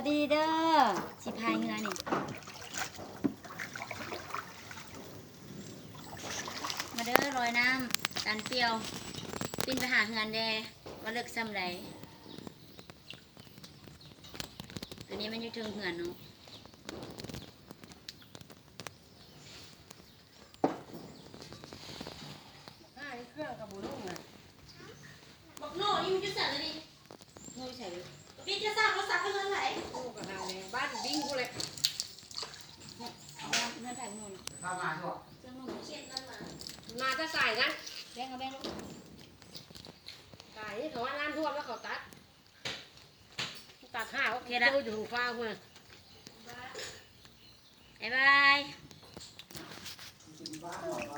สดีเด้อสิพายเงือนี่มาเด้อลอยน้ำตันเปรียวปินไปหาเฮือนแดว่าเลิกซ้ำไรตัวนี้มันอยู่ถึงเฮือนเนาะเครื่องกับบุญเลย บอกโน่นี่มันจะสั่นเลยดิ โง่ใส่เลย พี่จะสั่งเราสั่งกันเลยไหน โอ้กับทางเลยบ้านบิ้งกูเลย เอาเงินถ่ายมูล เข้ามาทั่ว เจ้ามูล เขียนกันมา มาจะใส่กัน แบ่งเอาแบ่งลูก ใส่เขาว่าน้ำท่วมแล้วเขาตัดห้าโอเคแล้วอยู่ฟ้าเพื่อน บ๊ายบาย